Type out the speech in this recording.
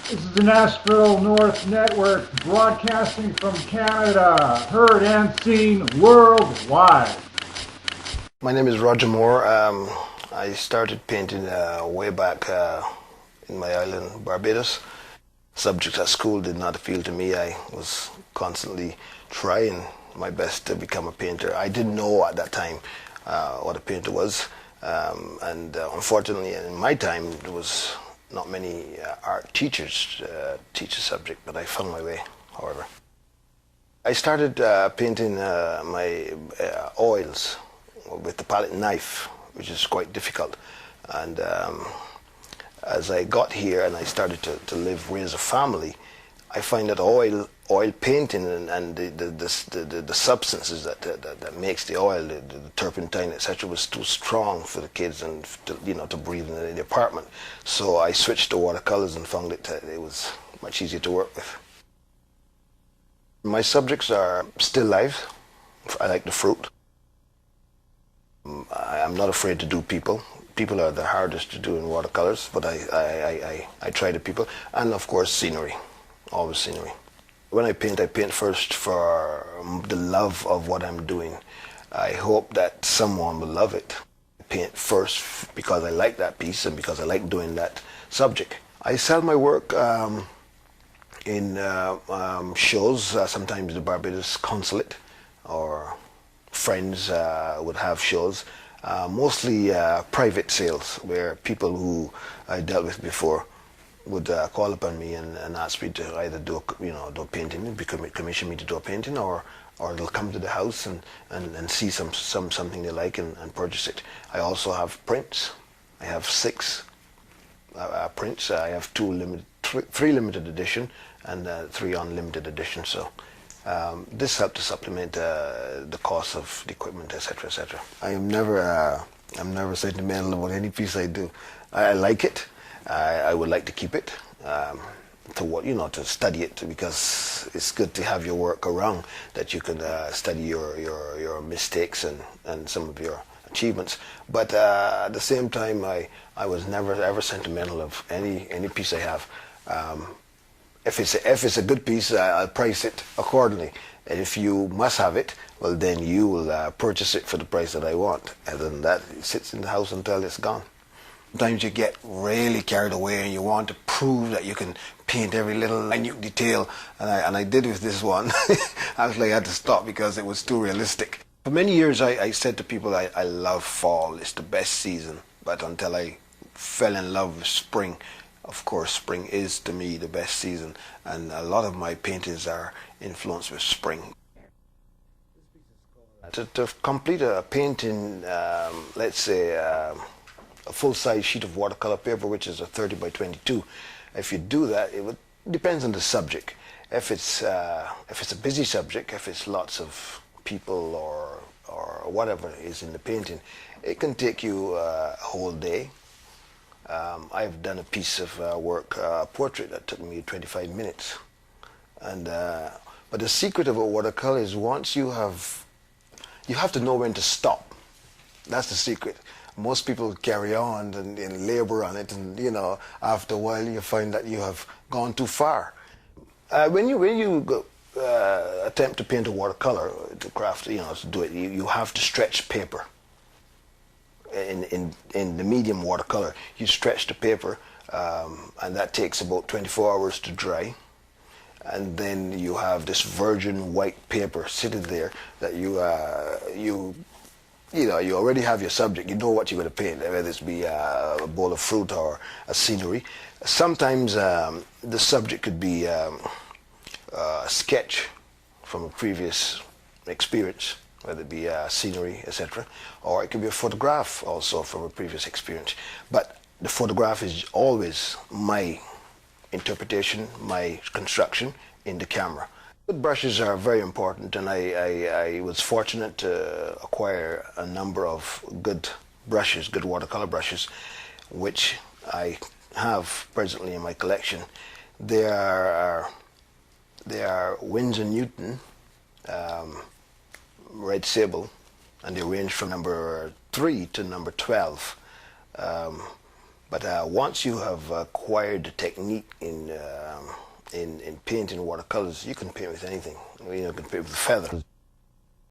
This is the Nashville North Network broadcasting from Canada, heard and seen worldwide. My name is Roger Moore. I started painting way back in my island, Barbados. Subjects at school did not appeal to me. I was constantly trying my best to become a painter. I didn't know at that time what a painter was, and unfortunately, in my time, there was not many art teachers teach the subject, but I found my way, however. I started painting my oils with the palette knife, which is quite difficult. And as I got here and I started to raise a family, I find that oil painting and the substances that makes the oil, the turpentine, etc., was too strong for the kids and to breathe in the apartment. So I switched to watercolors and found it was much easier to work with. My subjects are still life. I like the fruit. I'm not afraid to do people. People are the hardest to do in watercolors, but I try the people. And of course scenery, always scenery. When I paint first for the love of what I'm doing. I hope that someone will love it. I paint first because I like that piece and because I like doing that subject. I sell my work in shows, sometimes the Barbados Consulate or friends would have shows, mostly private sales where people who I dealt with before would call upon me and ask me to either do a painting, commission me to do a painting, or they'll come to the house and see something they like and purchase it. I also have prints. I have 6 prints. I have 3 limited edition and 3 unlimited edition. So this helped to supplement the cost of the equipment, etc., etc. I'm never sentimental about any piece I do. I like it. I would like to keep it, to study it, because it's good to have your work around that you can study your mistakes and some of your achievements. But at the same time, I was never ever sentimental of any piece I have. If it's a good piece, I'll price it accordingly. And if you must have it, well, then you will purchase it for the price that I want. And then that sits in the house until it's gone. Sometimes you get really carried away and you want to prove that you can paint every little minute detail. And I did with this one. Actually, I had to stop because it was too realistic. For many years, I said to people, I love fall. It's the best season. But until I fell in love with spring, of course, spring is to me the best season, and a lot of my paintings are influenced with spring. To complete a painting, let's say a full-size sheet of watercolor paper, which is a 30 by 22, if you do that, depends on the subject. If it's a busy subject, if it's lots of people or whatever is in the painting, it can take you a whole day. I've done a piece of work, a portrait that took me 25 minutes. But the secret of a watercolor is once you have to know when to stop. That's the secret. Most people carry on and labor on it, and after a while you find that you have gone too far. When you go, attempt to paint a watercolor, to craft, to do it, you have to stretch paper. In the medium watercolor, you stretch the paper, and that takes about 24 hours to dry. And then you have this virgin white paper sitting there that you already have your subject. You know what you're going to paint, whether it be a bowl of fruit or a scenery. Sometimes the subject could be a sketch from a previous experience, whether it be scenery, etc., or it could be a photograph also from a previous experience. But the photograph is always my interpretation, my construction in the camera. Good brushes are very important, and I was fortunate to acquire a number of good brushes, good watercolor brushes, which I have presently in my collection. They are Winsor Newton Red Sable, and they range from number 3 to number 12. But once you have acquired the technique in painting watercolors, you can paint with anything. You know, you can paint with feather.